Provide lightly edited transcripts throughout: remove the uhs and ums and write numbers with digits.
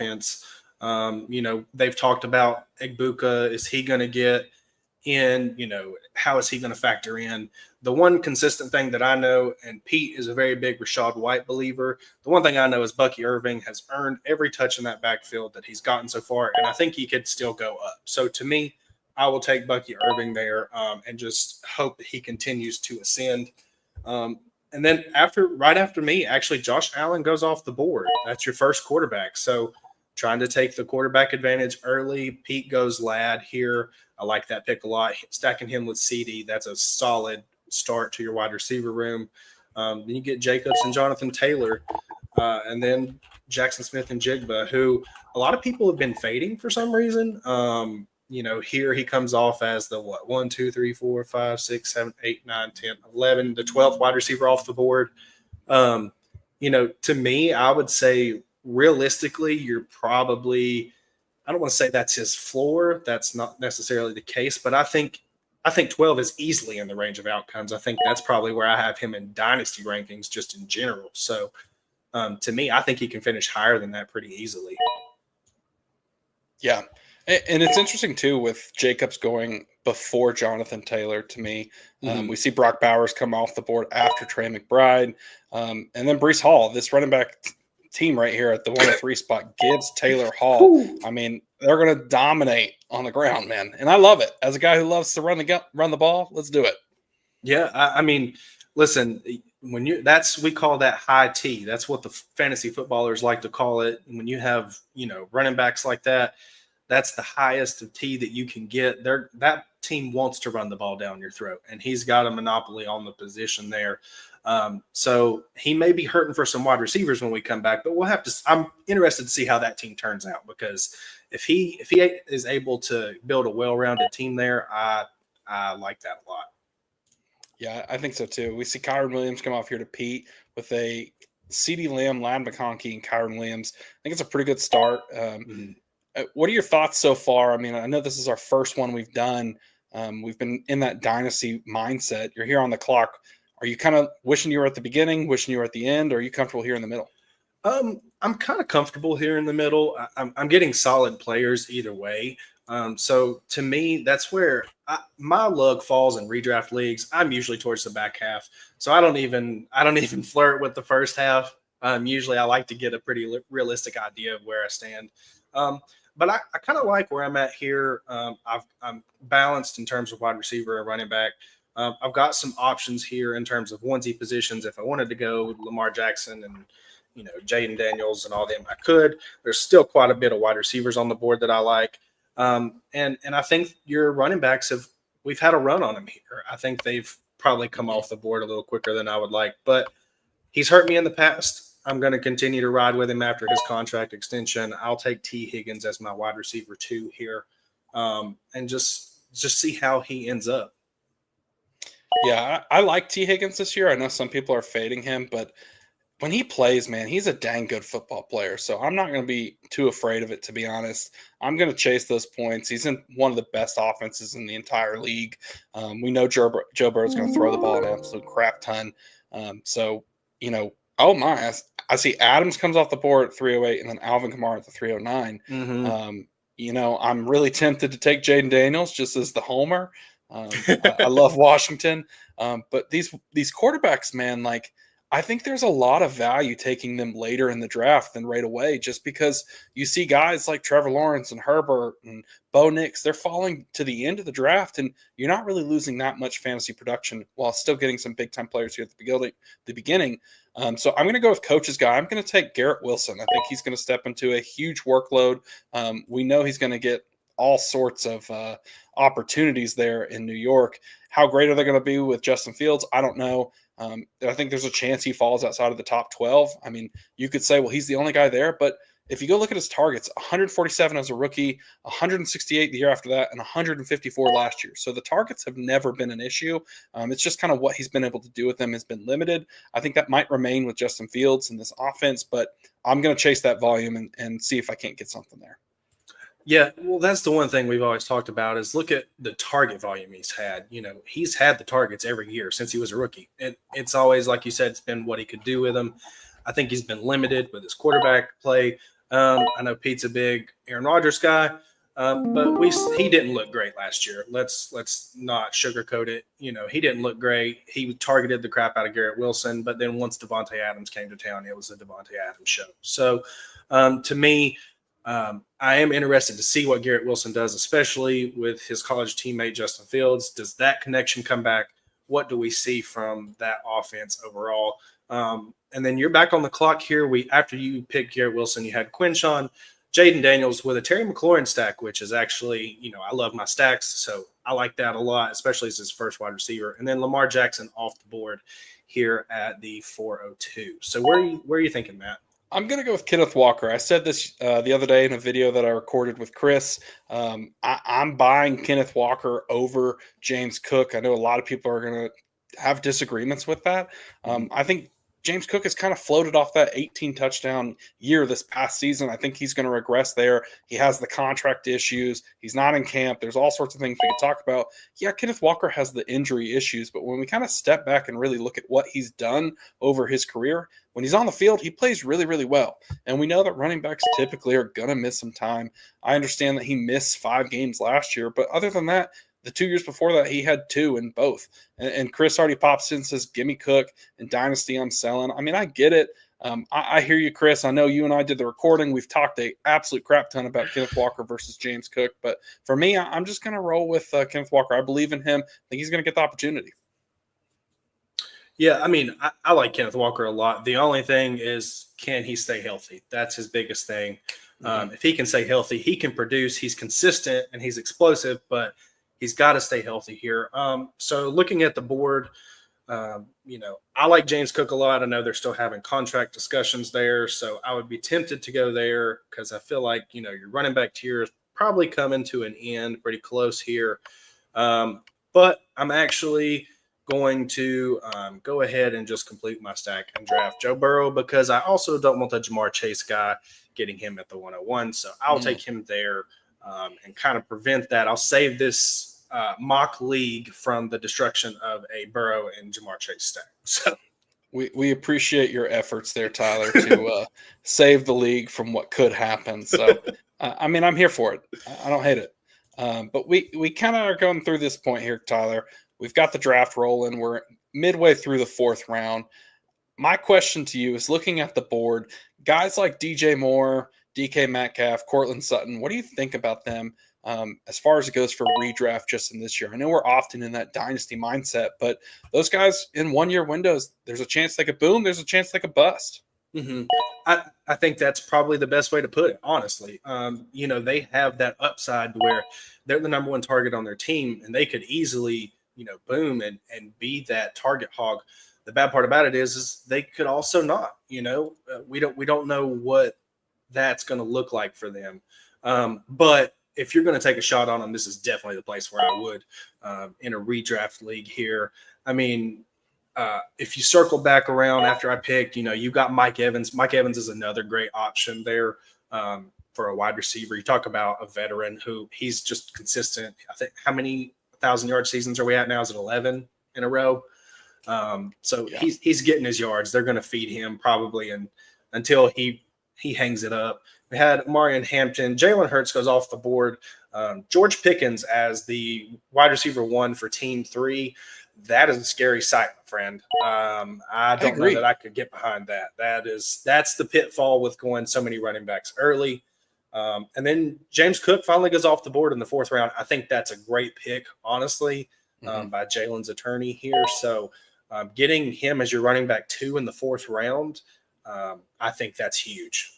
offense. They've talked about Egbuka. Is he going to get in? How is he going to factor in? The one consistent thing that I know, and Pete is a very big Rachaad White believer, the one thing I know is Bucky Irving has earned every touch in that backfield that he's gotten so far, and I think he could still go up. So to me, I will take Bucky Irving there and just hope that he continues to ascend. And then right after me, actually, Josh Allen goes off the board. That's your first quarterback. So trying to take the quarterback advantage early. Pete goes Ladd here. I like that pick a lot. Stacking him with CD, that's a solid start to your wide receiver room. Then you get Jacobs and Jonathan Taylor, and then Jackson Smith and Jigba, who a lot of people have been fading for some reason. Here he comes off as the 1, 2, 3, 4, 5, 6, 7, 8, 9, 10, 11, the 12th wide receiver off the board. To me, I would say realistically, you're probably, I don't want to say that's his floor. That's not necessarily the case, but I think 12 is easily in the range of outcomes. I think that's probably where I have him in dynasty rankings just in general. So to me, I think he can finish higher than that pretty easily. Yeah. And it's interesting, too, with Jacobs going before Jonathan Taylor to me. We see Brock Bowers come off the board after Trey McBride. And then Breece Hall, this running back team right here at the 103 spot gives Taylor Hall. Ooh. I mean, they're going to dominate on the ground, man. And I love it. As a guy who loves to run the ball, let's do it. Yeah, I mean, listen, we call that high T. That's what the fantasy footballers like to call it. And when you have, running backs like that, that's the highest of T that you can get. That team wants to run the ball down your throat, and he's got a monopoly on the position there. So he may be hurting for some wide receivers when we come back, but we'll have to. I'm interested to see how that team turns out, because if he is able to build a well-rounded team there, I like that a lot. Yeah, I think so too. We see Kyron Williams come off here to Pete with a CeeDee Lamb, Ladd McConkey, and Kyron Williams. I think it's a pretty good start. What are your thoughts so far? I mean, I know this is our first one we've done. We've been in that dynasty mindset. You're here on the clock. Are you kind of wishing you were at the beginning, wishing you were at the end, or are you comfortable here in the middle? I'm kind of comfortable here in the middle. I'm getting solid players either way. So to me, that's where my luck falls in redraft leagues. I'm usually towards the back half, so I don't even flirt with the first half. Usually, I like to get a pretty realistic idea of where I stand. But I kind of like where I'm at here. I'm balanced in terms of wide receiver and running back. I've got some options here in terms of onesie positions. If I wanted to go Lamar Jackson and Jaden Daniels and all them, I could. There's still quite a bit of wide receivers on the board that I like. And I think your running backs we've had a run on them here. I think they've probably come off the board a little quicker than I would like, but he's hurt me in the past. I'm going to continue to ride with him after his contract extension. I'll take T. Higgins as my wide receiver 2 here, and just see how he ends up. Yeah, I like T. Higgins this year. I know some people are fading him, but when he plays, man, he's a dang good football player. So I'm not going to be too afraid of it, to be honest. I'm going to chase those points. He's in one of the best offenses in the entire league. We know Joe Burrow's going to throw the ball an absolute crap ton. Oh my, I see Adams comes off the board at 308 and then Alvin Kamara at the 309. I'm really tempted to take Jaden Daniels just as the homer. I love Washington. But these quarterbacks, man, I think there's a lot of value taking them later in the draft than right away, just because you see guys like Trevor Lawrence and Herbert and Bo Nix, they're falling to the end of the draft, and you're not really losing that much fantasy production while still getting some big-time players here at the beginning. So I'm going to go with coach's guy. I'm going to take Garrett Wilson. I think he's going to step into a huge workload. We know he's going to get all sorts of opportunities there in New York. How great are they going to be with Justin Fields? I don't know. I think there's a chance he falls outside of the top 12. I mean, you could say, well, he's the only guy there, but if you go look at his targets, 147 as a rookie, 168 the year after that, and 154 last year. So the targets have never been an issue. It's just kind of what he's been able to do with them has been limited. I think that might remain with Justin Fields in this offense, but I'm going to chase that volume and see if I can't get something there. Yeah, well, that's the one thing we've always talked about is look at the target volume he's had. He's had the targets every year since he was a rookie. It's always, like you said, it's been what he could do with them. I think he's been limited with his quarterback play. I know Pete's a big Aaron Rodgers guy, but he didn't look great last year. Let's not sugarcoat it. He didn't look great. He targeted the crap out of Garrett Wilson, but then once Devontae Adams came to town, it was a Devontae Adams show. So to me, I am interested to see what Garrett Wilson does, especially with his college teammate Justin Fields. Does that connection come back? What do we see from that offense overall? And then you're back on the clock here. After you picked Garrett Wilson, you had Quinshawn, Jaden Daniels with a Terry McLaurin stack, which is actually, I love my stacks, so I like that a lot, especially as his first wide receiver. And then Lamar Jackson off the board here at the 402. So where are you thinking, Matt? I'm going to go with Kenneth Walker. I said this the other day in a video that I recorded with Chris. I'm buying Kenneth Walker over James Cook. I know a lot of people are going to have disagreements with that. I think James Cook has kind of floated off that 18 touchdown year this past season. I think he's going to regress there. He has the contract issues. He's not in camp. There's all sorts of things we could talk about. Yeah, Kenneth Walker has the injury issues, but when we kind of step back and really look at what he's done over his career, when he's on the field, he plays really, really well. And we know that running backs typically are going to miss some time. I understand that he missed 5 games last year, but other than that, the 2 years before that, he had 2 in both. And Chris already pops in and says, gimme Cook and Dynasty I'm selling. I mean, I get it. I hear you, Chris. I know you and I did the recording. We've talked an absolute crap ton about Kenneth Walker versus James Cook. But for me, I'm just going to roll with Kenneth Walker. I believe in him. I think he's going to get the opportunity. Yeah, I mean, I like Kenneth Walker a lot. The only thing is, can he stay healthy? That's his biggest thing. If he can stay healthy, he can produce. He's consistent and he's explosive, but he's got to stay healthy here. So looking at the board, I like James Cook a lot. I know they're still having contract discussions there, so I would be tempted to go there because I feel like, your running back tier is probably coming to an end pretty close here. But I'm actually going to go ahead and just complete my stack and draft Joe Burrow because I also don't want the Jamar Chase guy getting him at the 101. So I'll take him there and kind of prevent that. I'll save this mock league from the destruction of a Burrow and Jamar Chase stack. So we appreciate your efforts there, Tyler, to save the league from what could happen. So, I mean, I'm here for it. I don't hate it. But we kind of are going through this point here, Tyler. We've got the draft rolling. We're midway through the 4th round. My question to you is looking at the board, guys like DJ Moore, DK Metcalf, Cortland Sutton, what do you think about them as far as it goes for redraft just in this year? I know we're often in that dynasty mindset, but those guys in 1-year windows, there's a chance they could boom. There's a chance they could bust. Mm-hmm. I think that's probably the best way to put it, honestly. They have that upside where they're the number 1 target on their team, and they could easily, boom and be that target hog. The bad part about it is they could also not. We don't know what that's going to look like for them. But if you're going to take a shot on them, this is definitely the place where I would in a redraft league here. I mean, if you circle back around after I picked, you got Mike Evans. Mike Evans is another great option there for a wide receiver. You talk about a veteran who he's just consistent. I think how many 1,000-yard seasons are we at now? Is it 11 in a row? So yeah. He's getting his yards. They're going to feed him probably until he hangs it up. We had Marion Hampton. Jalen Hurts goes off the board. George Pickens as the wide receiver 1 for team 3. That is a scary sight, my friend. I don't know that I could get behind that. That's the pitfall with going so many running backs early. And then James Cook finally goes off the board in the 4th round. I think that's a great pick, honestly, by Jalen's attorney here. So getting him as your running back 2 in the 4th round, I think that's huge.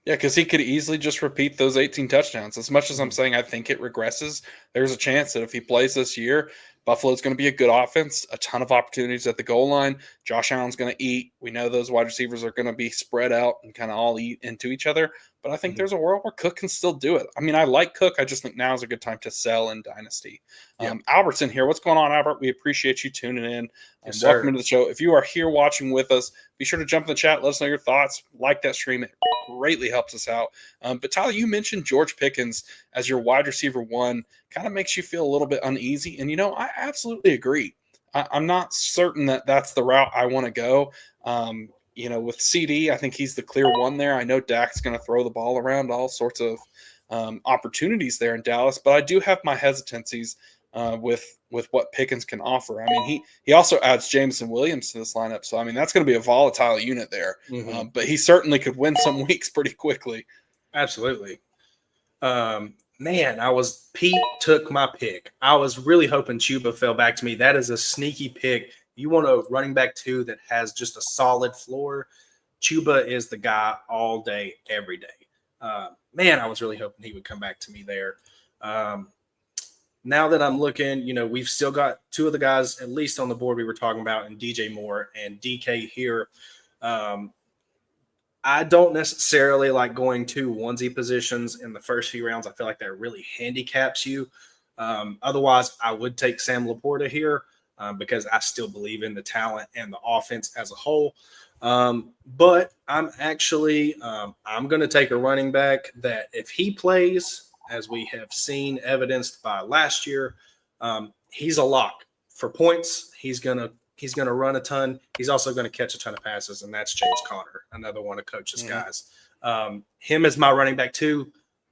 Yeah, because he could easily just repeat those 18 touchdowns. As much as I'm saying I think it regresses, there's a chance that if he plays this year, Buffalo's going to be a good offense, a ton of opportunities at the goal line. Josh Allen's going to eat. We know those wide receivers are going to be spread out and kind of all eat into each other. But I think there's a world where Cook can still do it. I mean, I like Cook. I just think now is a good time to sell in Dynasty. Albert's in here. What's going on, Albert? We appreciate you tuning in. Yes, welcome to the show. If you are here watching with us, be sure to jump in the chat. Let us know your thoughts. Like that stream. It greatly helps us out. But Tyler, you mentioned George Pickens as your wide receiver 1. Kind of makes you feel a little bit uneasy. And, I absolutely agree. I'm not certain that that's the route I want to go. with CD, I think he's the clear one there. I know Dak's going to throw the ball around, all sorts of opportunities there in Dallas, but I do have my hesitancies with what Pickens can offer. I mean, he also adds Jameson Williams to this lineup, so I mean that's going to be a volatile unit there. Mm-hmm. But he certainly could win some weeks pretty quickly. Absolutely. Man, Pete took my pick. I was really hoping Chuba fell back to me. That is a sneaky pick. You want a running back too that has just a solid floor. Chuba is the guy all day, every day. Man, I was really hoping he would come back to me there. Now that I'm looking, we've still got two of the guys at least on the board we were talking about, and DJ Moore and DK here. I don't necessarily like going to onesie positions in the first few rounds. I feel like that really handicaps you. Otherwise, I would take Sam Laporta here because I still believe in the talent and the offense as a whole. But I'm actually I'm going to take a running back that if he plays, as we have seen evidenced by last year, he's a lock for points. He's going to run a ton. He's also going to catch a ton of passes, and that's James Conner, another one of Coach's guys. Him as my running back too,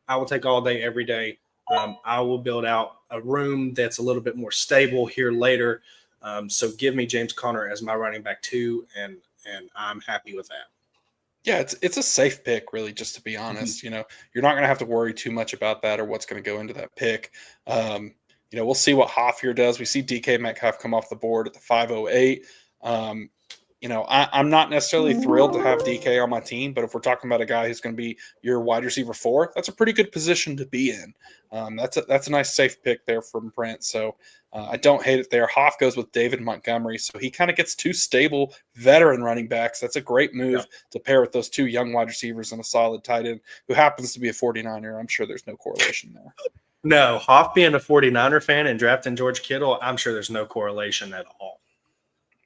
I will take all day, every day. I will build out a room that's a little bit more stable here later. So give me James Conner as my running back too, and I'm happy with that. Yeah, it's a safe pick, really, just to be honest. You're not going to have to worry too much about that or what's going to go into that pick. We'll see what Hoff here does. We see DK Metcalf come off the board at the 508. I'm not necessarily thrilled to have DK on my team, but if we're talking about a guy who's going to be your wide receiver 4, that's a pretty good position to be in. That's a nice safe pick there from Brent. So I don't hate it there. Hoff goes with David Montgomery, so he kind of gets 2 stable veteran running backs. That's a great move to pair with those 2 young wide receivers and a solid tight end who happens to be a 49er. I'm sure there's no correlation there. No, Hoff being a 49er fan and drafting George Kittle, I'm sure there's no correlation at all.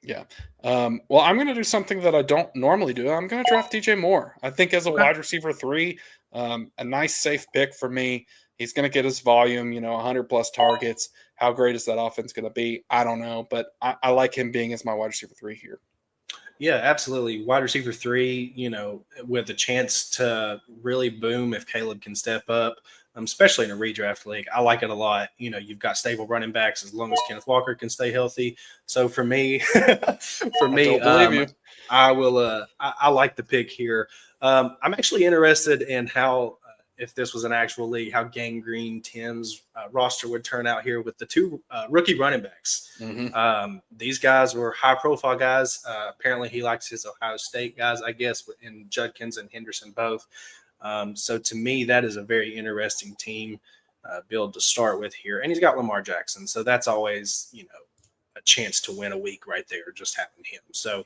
Yeah. Well, I'm going to do something that I don't normally do. I'm going to draft DJ Moore. I think as a wide receiver 3, a nice safe pick for me. He's going to get his volume, 100 plus targets. How great is that offense going to be? I don't know, but I like him being as my wide receiver 3 here. Yeah, absolutely. Wide receiver 3, with a chance to really boom if Caleb can step up, especially in a redraft league. I like it a lot. You've got stable running backs as long as Kenneth Walker can stay healthy. So for me, I will. I like the pick here. I'm actually interested in how, if this was an actual league, how Gang Green 10's roster would turn out here with the 2 rookie running backs. These guys were high-profile guys. Apparently, he likes his Ohio State guys, I guess, in Judkins and Henderson both. So to me, that is a very interesting team build to start with here. And he's got Lamar Jackson. So that's always, a chance to win a week right there, just having him. So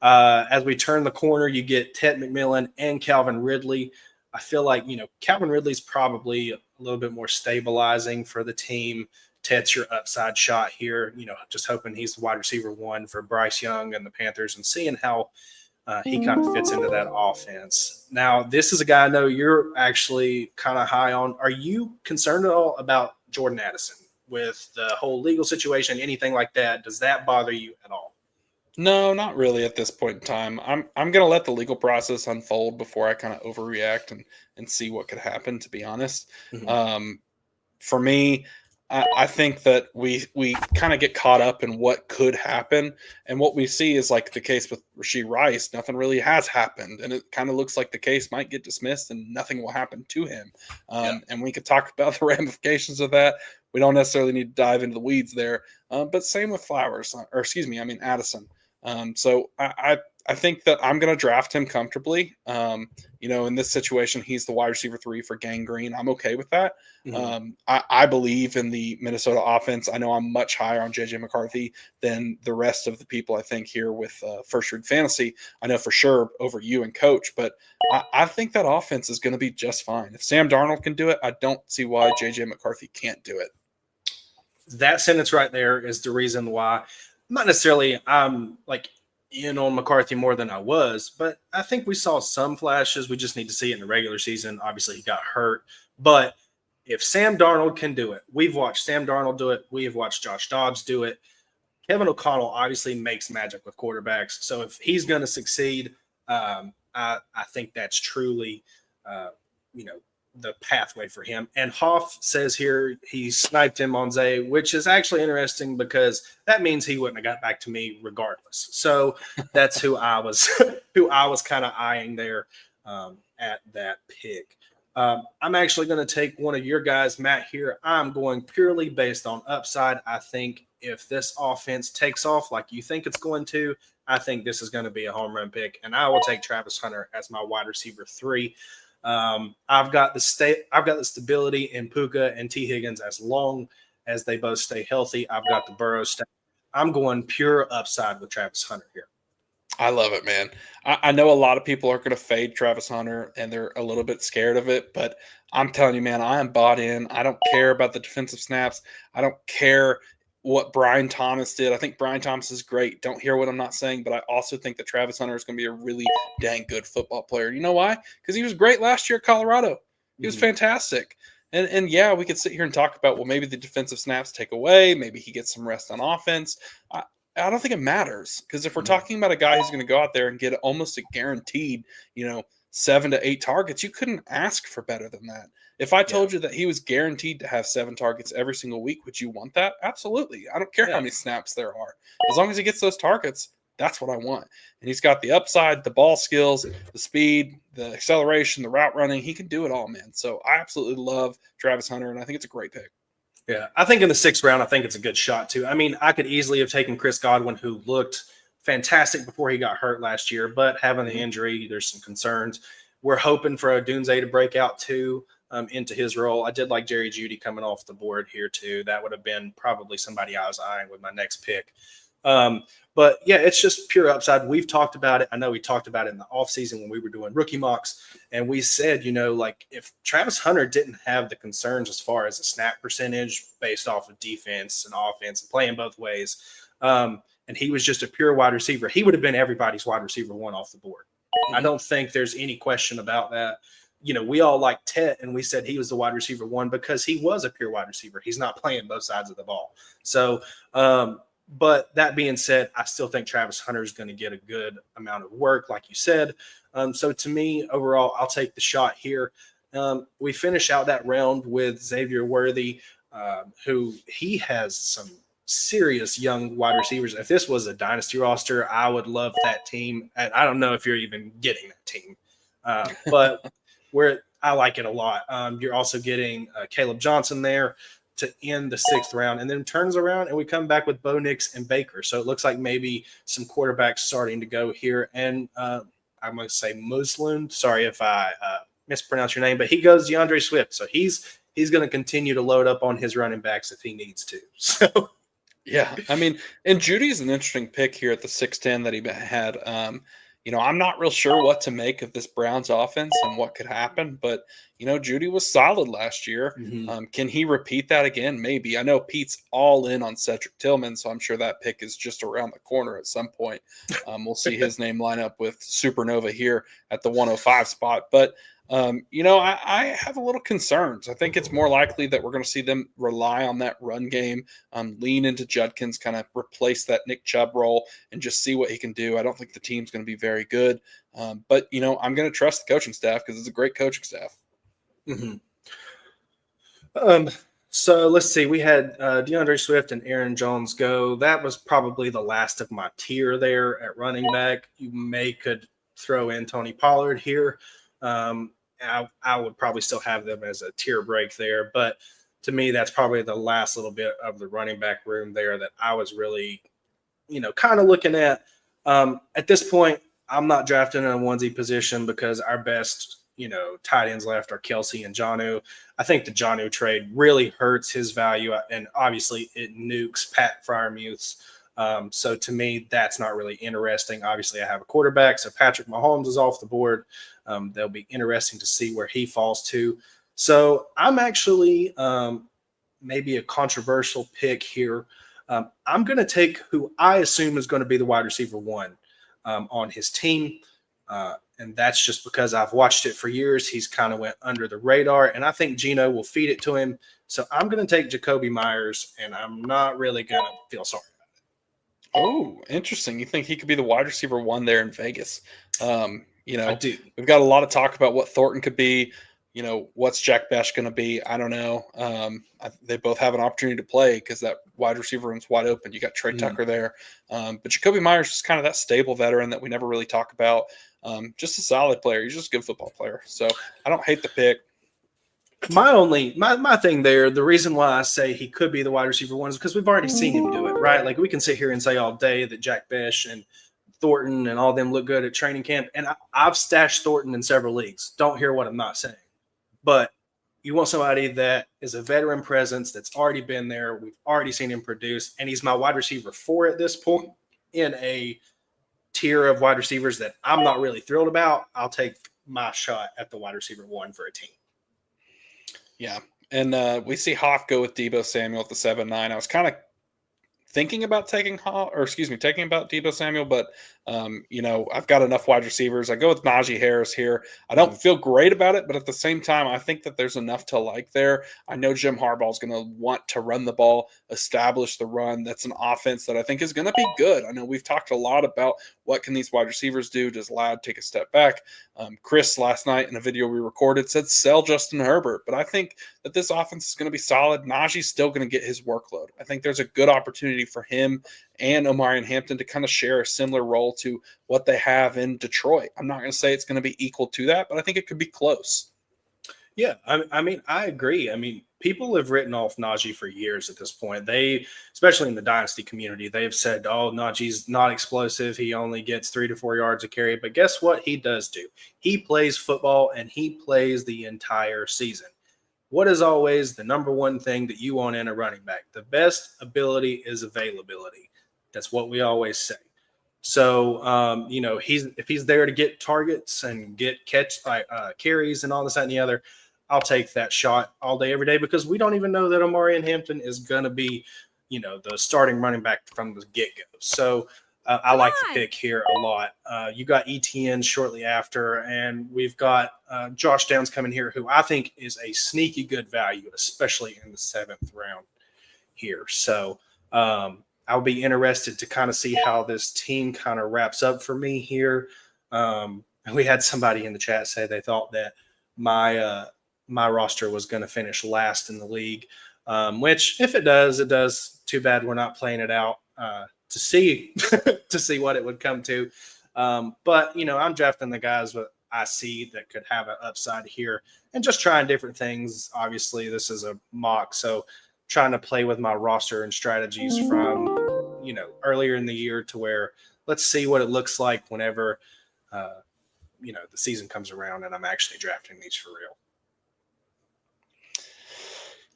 as we turn the corner, you get Ted McMillan and Calvin Ridley. I feel like, Calvin Ridley's probably a little bit more stabilizing for the team. Ted's your upside shot here, just hoping he's the wide receiver 1 for Bryce Young and the Panthers and seeing how he kind of fits into that offense. Now, this is a guy I know you're actually kind of high on. Are you concerned at all about Jordan Addison with the whole legal situation, anything like that? Does that bother you at all? No, not really at this point in time. I'm going to let the legal process unfold before I kind of overreact and see what could happen, to be honest. For me, I think that we kind of get caught up in what could happen. And what we see is like the case with Rashee Rice. Nothing really has happened. And it kind of looks like the case might get dismissed and nothing will happen to him. And we could talk about the ramifications of that. We don't necessarily need to dive into the weeds there. But same with Addison. So I think that I'm going to draft him comfortably. In this situation, he's the wide receiver 3 for Gang Green. I'm okay with that. I believe in the Minnesota offense. I know I'm much higher on JJ McCarthy than the rest of the people I think here with First Read Fantasy. I know for sure over you and Coach, but I think that offense is going to be just fine. If Sam Darnold can do it, I don't see why JJ McCarthy can't do it. That sentence right there is the reason why. Not necessarily I'm in on McCarthy more than I was, but I think we saw some flashes. We just need to see it in the regular season. Obviously, he got hurt. But if Sam Darnold can do it, we've watched Sam Darnold do it. We have watched Josh Dobbs do it. Kevin O'Connell obviously makes magic with quarterbacks. So if he's going to succeed, I think that's truly, you know, the pathway for him. And Hoff says here he sniped him on Zay, which is actually interesting because that means he wouldn't have got back to me regardless. So that's who I was kind of eyeing there at that pick. I'm actually going to take one of your guys, Matt, here. I'm going purely based on upside. I think if this offense takes off like you think it's going to, I think this is going to be a home run pick, and I will take Travis Hunter as my wide receiver 3. I've got the stability in Puka and T. Higgins as long as they both stay healthy. I've got the Burrow stack. I'm going pure upside with Travis Hunter here. I love it, man. I know a lot of people are going to fade Travis Hunter, and they're a little bit scared of it, but I'm telling you, man, I am bought in. I don't care about the defensive snaps. I don't care what Brian Thomas did. I think Brian Thomas is great. Don't hear what I'm not saying, but I also think that Travis Hunter is going to be a really dang good football player. You know why? Because he was great last year at Colorado. He was fantastic. And yeah, we could sit here and talk about, well, maybe the defensive snaps take away. Maybe he gets some rest on offense. I don't think it matters, because if we're talking about a guy who's going to go out there and get almost a guaranteed, 7 to 8 targets, you couldn't ask for better than that. If I told you that he was guaranteed to have 7 targets every single week, would you want that? Absolutely. I don't care how many snaps there are. As long as he gets those targets, that's what I want. And he's got the upside, the ball skills, the speed, the acceleration, the route running. He can do it all, man. So I absolutely love Travis Hunter, and I think it's a great pick. Yeah, I think in the 6th round, I think it's a good shot too. I mean, I could easily have taken Chris Godwin, who looked fantastic before he got hurt last year, but having the injury, there's some concerns. We're hoping for Odunze to break out too into his role. I did like Jerry Jeudy coming off the board here too. That would have been probably somebody I was eyeing with my next pick. But yeah, it's just pure upside. We've talked about it. I know we talked about it in the offseason when we were doing rookie mocks, and we said, like if Travis Hunter didn't have the concerns as far as a snap percentage based off of defense and offense and playing both ways, and he was just a pure wide receiver, he would have been everybody's wide receiver 1 off the board. I don't think there's any question about that. We all like Tet, and we said he was the wide receiver 1 because he was a pure wide receiver. He's not playing both sides of the ball. So, but that being said, I still think Travis Hunter is going to get a good amount of work, like you said. So to me, overall, I'll take the shot here. We finish out that round with Xavier Worthy, who he has some serious young wide receivers. If this was a dynasty roster, I would love that team. And I don't know if you're even getting that team, but I like it a lot. You're also getting Caleb Johnson there to end the 6th round, and then turns around and we come back with Bo Nix and Baker. So it looks like maybe some quarterbacks starting to go here. And I'm going to say Muslim. Sorry if I mispronounce your name, but he goes DeAndre Swift. So he's going to continue to load up on his running backs if he needs to. So yeah, I mean, and Judy's an interesting pick here at the 6'10" that he had. I'm not real sure what to make of this Browns offense and what could happen, but Judy was solid last year. Can he repeat that again? Maybe. I know Pete's all in on Cedric Tillman, so I'm sure that pick is just around the corner at some point. We'll see his name line up with Supernova here at the 105 spot, but I have a little concerns. I think it's more likely that we're going to see them rely on that run game, lean into Judkins, kind of replace that Nick Chubb role and just see what he can do. I don't think the team's going to be very good. But I'm going to trust the coaching staff because it's a great coaching staff. So let's see. We had DeAndre Swift and Aaron Jones go. That was probably the last of my tier there at running back. You could throw in Tony Pollard here. I would probably still have them as a tier break there, but to me, that's probably the last little bit of the running back room there that I was really, kind of looking at. At this point, I'm not drafting in a onesie position because our best, tight ends left are Kelsey and Jonnu. I think the Jonnu trade really hurts his value, and obviously it nukes Pat Freiermuth's. So to me, that's not really interesting. Obviously, I have a quarterback, so Patrick Mahomes is off the board. They'll be interesting to see where he falls to. So I'm actually maybe a controversial pick here. I'm going to take who I assume is going to be the wide receiver 1 on his team. And that's just because I've watched it for years. He's kind of went under the radar, and I think Geno will feed it to him. So I'm going to take Jacoby Myers, and I'm not really going to feel sorry. Oh, interesting. You think he could be the wide receiver 1 there in Vegas? I do. We've got a lot of talk about what Thornton could be. What's Jack Besh going to be? I don't know. They both have an opportunity to play because that wide receiver room's wide open. You got Trey Tucker there. But Jacoby Myers is kind of that stable veteran that we never really talk about. Just a solid player. He's just a good football player. So I don't hate the pick. My thing there, the reason why I say he could be the wide receiver 1 is because we've already seen him do it, right? Like we can sit here and say all day that Jack Besh and Thornton and all them look good at training camp. And I've stashed Thornton in several leagues. Don't hear what I'm not saying. But you want somebody that is a veteran presence that's already been there. We've already seen him produce, and he's my wide receiver 4 at this point in a tier of wide receivers that I'm not really thrilled about. I'll take my shot at the wide receiver 1 for a team. Yeah, and we see Hoff go with Deebo Samuel at the 7-9. I was kind of thinking about taking about Deebo Samuel, but I've got enough wide receivers. I go with Najee Harris here. I don't feel great about it, but at the same time, I think that there's enough to like there. I know Jim Harbaugh is going to want to run the ball, establish the run. That's an offense that I think is going to be good. I know we've talked a lot about what can these wide receivers do. Does Ladd take a step back? Chris last night in a video we recorded said sell Justin Herbert, but I think that this offense is going to be solid. Najee's still going to get his workload. I think there's a good opportunity for him and Omarion Hampton to kind of share a similar role to what they have in Detroit. I'm not going to say it's going to be equal to that, but I think it could be close. Yeah, I mean, I agree. I mean, people have written off Najee for years at this point. Especially in the dynasty community, they've said, oh, Najee's not explosive. He only gets 3 to 4 yards a carry. But guess what he does do? He plays football, and he plays the entire season. What is always the number one thing that you want in a running back? The best ability is availability. That's what we always say. So, if he's there to get targets and get carries and all this, that, and the other, I'll take that shot all day, every day, because we don't even know that Omarion Hampton is going to be, the starting running back from the get-go. So I like the pick here a lot. You got ETN shortly after, and we've got Josh Downs coming here, who I think is a sneaky good value, especially in the 7th round here. So I'll be interested to kind of see how this team kind of wraps up for me here. We had somebody in the chat say they thought that my roster was going to finish last in the league, which if it does, it does. Too bad we're not playing it out to see to see what it would come to. But I'm drafting the guys that I see that could have an upside here and just trying different things. Obviously, this is a mock, so trying to play with my roster and strategies from earlier in the year to where let's see what it looks like whenever the season comes around and I'm actually drafting these for real.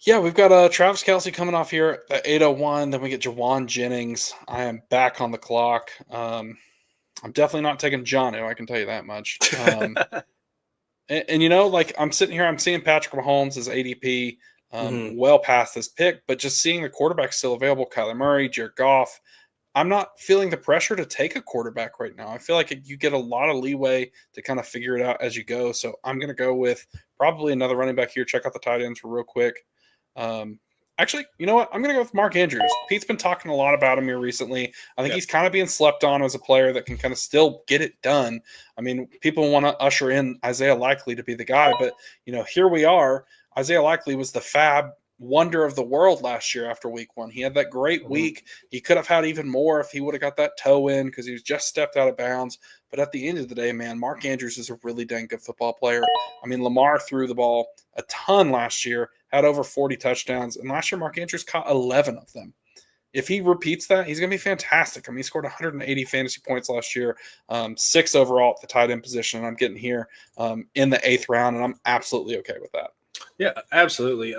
Yeah, we've got Travis Kelce coming off here at 8:01. Then we get Jawan Jennings. I am back on the clock. I'm definitely not taking Jonnu, I can tell you that much. And I'm sitting here, I'm seeing Patrick Mahomes as ADP well past this pick, but just seeing the quarterbacks still available, Kyler Murray, Jared Goff, I'm not feeling the pressure to take a quarterback right now. I feel like you get a lot of leeway to kind of figure it out as you go. So I'm going to go with probably another running back here. Check out the tight ends real quick. Actually, you know what? I'm going to go with Mark Andrews. Pete's been talking a lot about him here recently. I think he's kind of being slept on as a player that can kind of still get it done. I mean, people want to usher in Isaiah Likely to be the guy, but, here we are. Isaiah Likely was the fab wonder of the world last year after week 1. He had that great week. He could have had even more if he would have got that toe in because he was just stepped out of bounds. But at the end of the day, man, Mark Andrews is a really dang good football player. I mean, Lamar threw the ball a ton last year, had over 40 touchdowns, and last year Mark Andrews caught 11 of them. If he repeats that, he's going to be fantastic. I mean, he scored 180 fantasy points last year, 6 overall at the tight end position. I'm getting here in the 8th round, and I'm absolutely okay with that. Yeah, absolutely.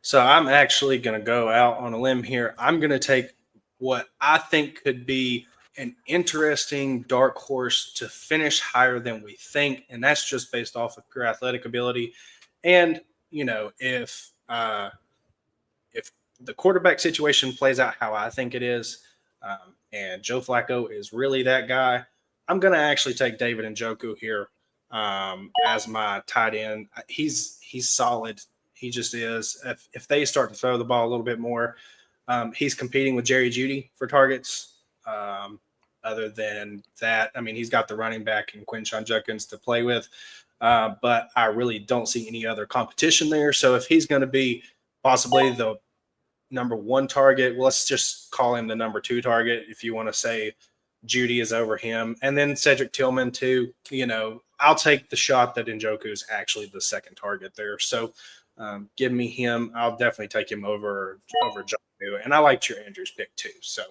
So I'm actually going to go out on a limb here. I'm going to take what I think could be an interesting dark horse to finish higher than we think, and that's just based off of pure athletic ability. And if the quarterback situation plays out how I think it is, and Joe Flacco is really that guy, I'm going to actually take David Njoku here as my tight end. He's solid. He just is. If they start to throw the ball a little bit more, he's competing with Jerry Jeudy for targets. Other than that, I mean, he's got the running back and Quinshon Judkins to play with, but I really don't see any other competition there. So if he's going to be possibly the number one target, well, let's just call him the number two target if you want to say Judy is over him. And then Cedric Tillman too, I'll take the shot that Njoku is actually the second target there. So give me him. I'll definitely take him over John. And I liked your Andrews pick too. So.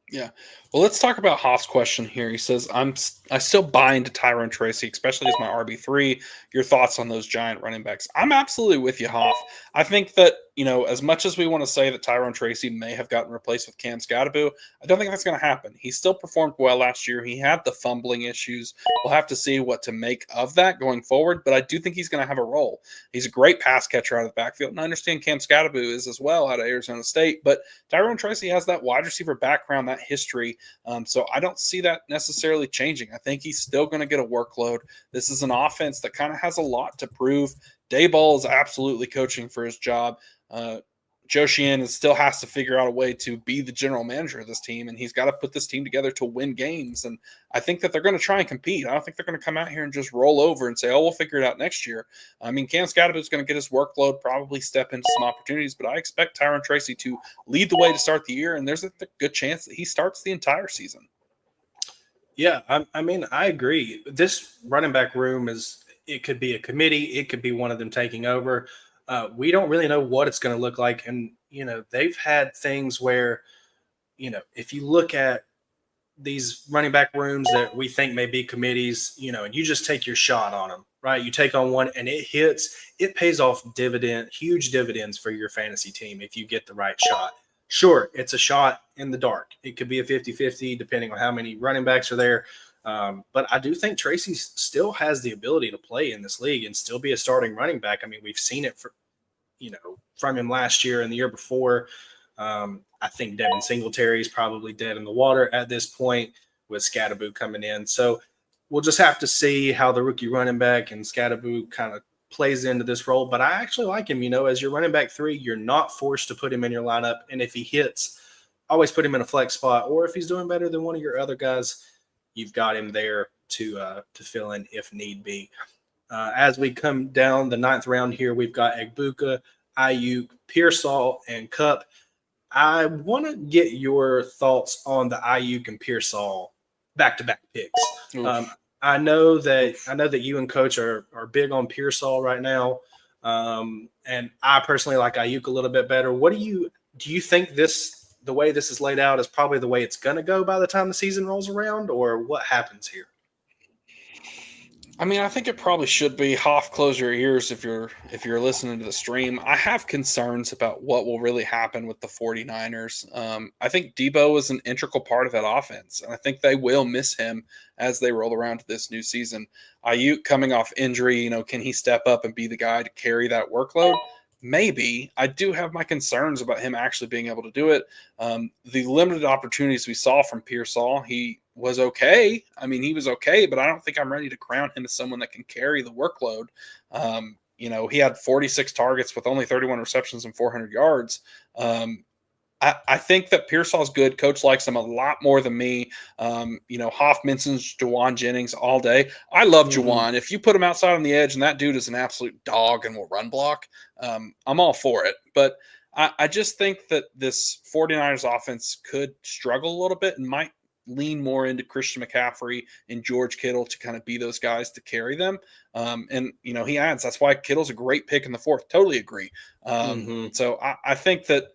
Yeah. Well, let's talk about Hoff's question here. He says, I still buy into Tyrone Tracy, especially as my RB3. Your thoughts on those giant running backs? I'm absolutely with you, Hoff. I think that, as much as we want to say that Tyrone Tracy may have gotten replaced with Cam Scatterbo, I don't think that's going to happen. He still performed well last year. He had the fumbling issues. We'll have to see what to make of that going forward, but I do think he's going to have a role. He's a great pass catcher out of the backfield, and I understand Cam Scatterbo is as well out of Arizona State, but Tyrone Tracy has that wide receiver background, that history, so I don't see that necessarily changing. I think he's still going to get a workload. This is an offense that kind of has a lot to prove. Daboll is absolutely coaching for his job. Joe Sheehan still has to figure out a way to be the general manager of this team, and he's got to put this team together to win games. And I think that they're going to try and compete. I don't think they're going to come out here and just roll over and say, oh, we'll figure it out next year. I mean, Cam Scatterbo is going to get his workload, probably step into some opportunities, but I expect Tyrone Tracy to lead the way to start the year, and there's a good chance that he starts the entire season. Yeah, I mean, I agree. This running back room it could be a committee. It could be one of them taking over. We don't really know what it's going to look like. And, they've had things where, if you look at these running back rooms that we think may be committees, and you just take your shot on them, right? You take on one and it hits, it pays off huge dividends for your fantasy team if you get the right shot. Sure, it's a shot in the dark. It could be a 50-50 depending on how many running backs are there. But I do think Tracy still has the ability to play in this league and still be a starting running back. I mean, we've seen it from him last year and the year before. I think Devin Singletary is probably dead in the water at this point with Scatterbo coming in. So we'll just have to see how the rookie running back and Scatterbo kind of plays into this role. But I actually like him, as your running back 3, you're not forced to put him in your lineup. And if he hits, always put him in a flex spot. Or if he's doing better than one of your other guys, you've got him there to fill in if need be. As we come down the 9th round here, we've got Egbuka, Ayuk, Pearsall, and Kupp. I want to get your thoughts on the Ayuk and Pearsall back-to-back picks. I know that you and Coach are big on Pearsall right now, and I personally like Ayuk a little bit better. What do you think the way this is laid out is probably the way it's going to go by the time the season rolls around, or what happens here? I mean, I think it probably should be. Hoff, close your ears if you're listening to the stream. I have concerns about what will really happen with the 49ers. I think Debo is an integral part of that offense, and I think they will miss him as they roll around to this new season. Ayuk coming off injury, can he step up and be the guy to carry that workload? Maybe. I do have my concerns about him actually being able to do it. The limited opportunities we saw from Pearsall, he was okay. I mean, he was okay, but I don't think I'm ready to crown him as someone that can carry the workload. He had 46 targets with only 31 receptions and 400 yards. I think that Pearsall's good. Coach likes him a lot more than me. Hoff mentions Jawan Jennings all day. I love Jawan. If you put him outside on the edge and that dude is an absolute dog and will run block, I'm all for it. But I just think that this 49ers offense could struggle a little bit and might lean more into Christian McCaffrey and George Kittle to kind of be those guys to carry them. He adds, that's why Kittle's a great pick in the 4th. Totally agree. So I think that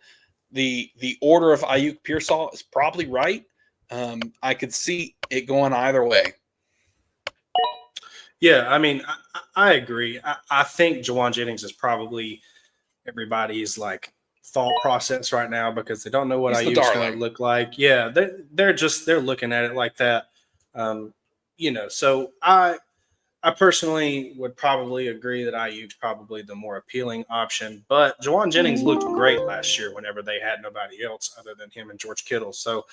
the order of Ayuk Pearsall is probably right. I could see it going either way. Yeah, I mean, I agree. I think Jawan Jennings is probably everybody's thought process right now because they don't know what Ayuk's going to look like. Yeah, they're looking at it like that. So I personally would probably agree that Ayuk's probably the more appealing option, but Jawan Jennings looked great last year whenever they had nobody else other than him and George Kittle. So,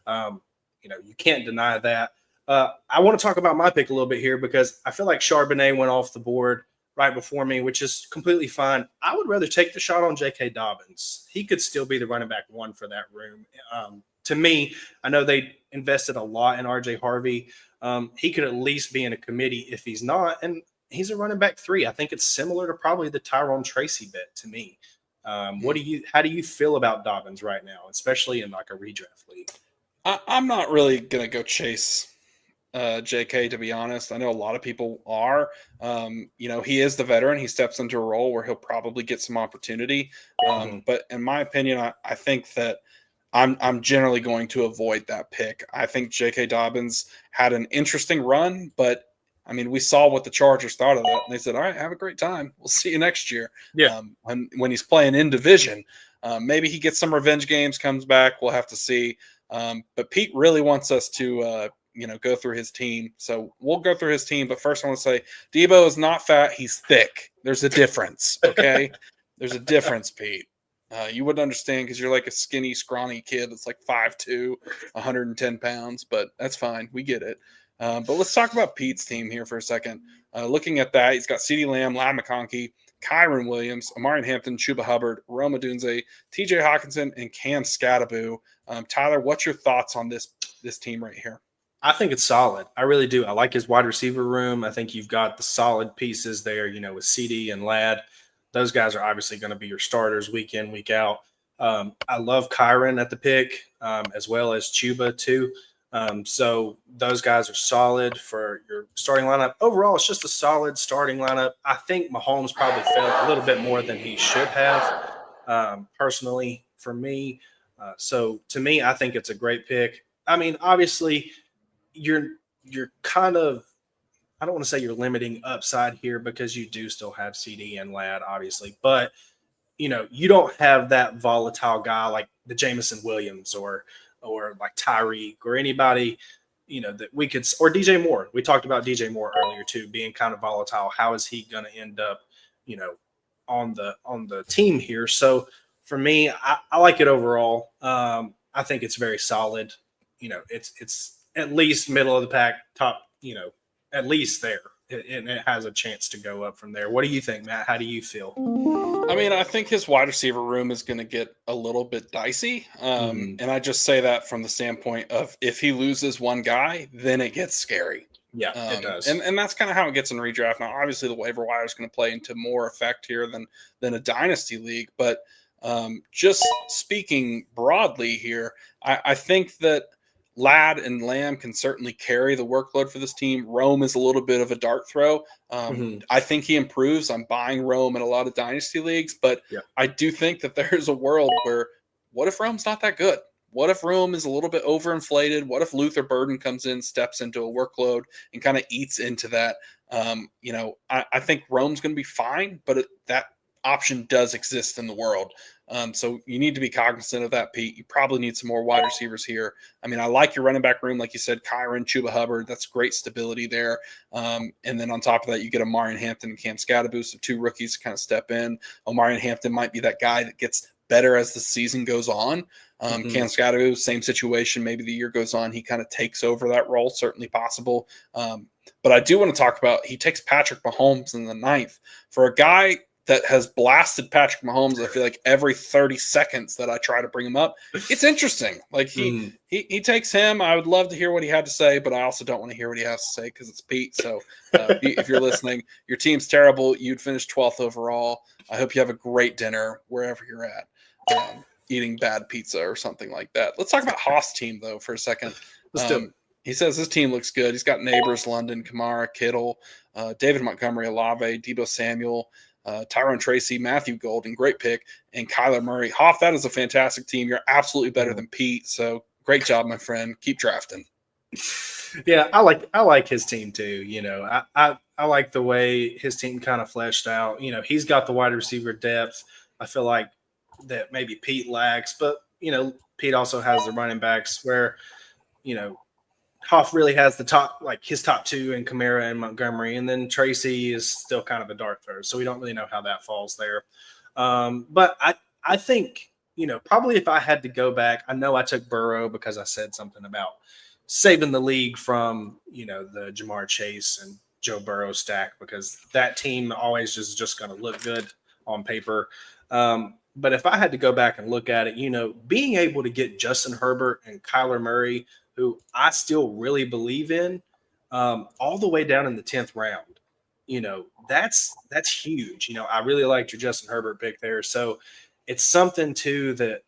you can't deny that. I want to talk about my pick a little bit here because I feel like Charbonnet went off the board right before me, which is completely fine. I would rather take the shot on J.K. Dobbins. He could still be the running back 1 for that room. to me, I know they invested a lot in RJ Harvey. He could at least be in a committee if he's not. And he's a running back 3. I think it's similar to probably the Tyrone Tracy bet to me. How do you feel about Dobbins right now, especially in like a redraft league? I'm not really going to go chase JK, to be honest. I know a lot of people are. He is the veteran. He steps into a role where he'll probably get some opportunity. But in my opinion, I think that I'm generally going to avoid that pick. I think J.K. Dobbins had an interesting run, but I mean, we saw what the Chargers thought of that, and they said, "All right, have a great time. We'll see you next year." Yeah. When he's playing in division, maybe he gets some revenge games, comes back. We'll have to see. But Pete really wants us to, go through his team. So we'll go through his team. But first, I want to say Debo is not fat; he's thick. There's a difference. Okay, there's a difference, Pete. You wouldn't understand because you're like a skinny, scrawny kid that's like 5'2", 110 pounds, but that's fine. We get it. But let's talk about Pete's team here for a second. Looking at that, he's got CeeDee Lamb, Ladd McConkey, Kyron Williams, Amari Hampton, Chuba Hubbard, Rome Odunze, TJ Hawkinson, and Cam Scatterbo. Tyler, what's your thoughts on this team right here? I think it's solid. I really do. I like his wide receiver room. I think you've got the solid pieces there, with CD and Ladd. Those guys are obviously going to be your starters week in, week out. I love Kyron at the pick, as well as Chuba too. So those guys are solid for your starting lineup. Overall, it's just a solid starting lineup. I think Mahomes probably felt a little bit more than he should have, personally, for me. So to me, I think it's a great pick. I mean, obviously, you're kind of, I don't want to say you're limiting upside here because you do still have CD and Ladd, obviously, but you don't have that volatile guy like the Jameson Williams or like Tyreek or anybody, that we could, or DJ Moore. We talked about DJ Moore earlier too, being kind of volatile. How is he going to end up, on the team here? So for me, I like it overall. I think it's very solid. It's at least middle of the pack, top, at least there, and it has a chance to go up from there. What do you think, Matt? How do you feel? I mean, I think his wide receiver room is going to get a little bit dicey. And I just say that from the standpoint of if he loses one guy, then it gets scary. Yeah, it does. And that's kind of how it gets in redraft. Now, obviously, the waiver wire is going to play into more effect here than a dynasty league. But just speaking broadly here, I think that Ladd and Lamb can certainly carry the workload for this team. Rome is a little bit of a dart throw. I think he improves. I'm buying Rome in a lot of dynasty leagues, but I do think that there's a world where what if Rome's not that good? What if Rome is a little bit overinflated? What if Luther Burden comes in, steps into a workload, and kind of eats into that? I think Rome's going to be fine, but that option does exist in the world. So you need to be cognizant of that, Pete. You probably need some more wide receivers here. I mean, I like your running back room, like you said, Kyron, Chuba Hubbard. That's great stability there. And then on top of that, you get Amari Hampton and Cam Scatterbo, so 2 rookies to kind of step in. Amari Hampton might be that guy that gets better as the season goes on. Cam Scatterbo, same situation. Maybe the year goes on, he kind of takes over that role, certainly possible. But I do want to talk about, he takes Patrick Mahomes in the 9th. For a guy that has blasted Patrick Mahomes, I feel like every 30 seconds that I try to bring him up, it's interesting. Like he takes him. I would love to hear what he had to say, but I also don't want to hear what he has to say because it's Pete. So if you're listening, your team's terrible. You'd finish 12th overall. I hope you have a great dinner wherever you're at, eating bad pizza or something like that. Let's talk about Haas' team though for a second. Let's do it. He says his team looks good. He's got Neighbors, London, Kamara, Kittle, David Montgomery, Olave, Debo Samuel, Tyrone Tracy, Matthew Golden, great pick, and Kyler Murray. Hoff, that is a fantastic team. You're absolutely better than Pete. So great job, my friend. Keep drafting. Yeah, I like his team too. I like the way his team kind of fleshed out. He's got the wide receiver depth. I feel like that maybe Pete lacks, but Pete also has the running backs where Hoff really has the top, like his top 2 in Kamara and Montgomery, and then Tracy is still kind of a dart throw, so we don't really know how that falls there. But I think probably if I had to go back, I know I took Burrow because I said something about saving the league from the Jamar Chase and Joe Burrow stack because that team always is just going to look good on paper. But if I had to go back and look at it, being able to get Justin Herbert and Kyler Murray, who I still really believe in, all the way down in the 10th round, that's huge. I really liked your Justin Herbert pick there. So it's something too that,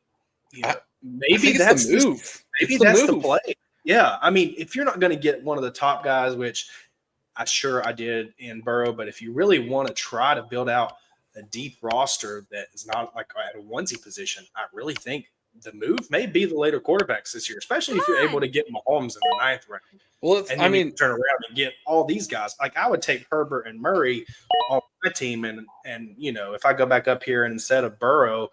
maybe that's the move. Maybe that's the play. Yeah. I mean, if you're not going to get one of the top guys, which I did in Burrow, but if you really want to try to build out a deep roster that is not like at a onesie position, I really think the move may be the later quarterbacks this year, especially if you're able to get Mahomes in the 9th round. Well, and then you turn around and get all these guys. Like I would take Herbert and Murray on my team, and if I go back up here and instead of Burrow,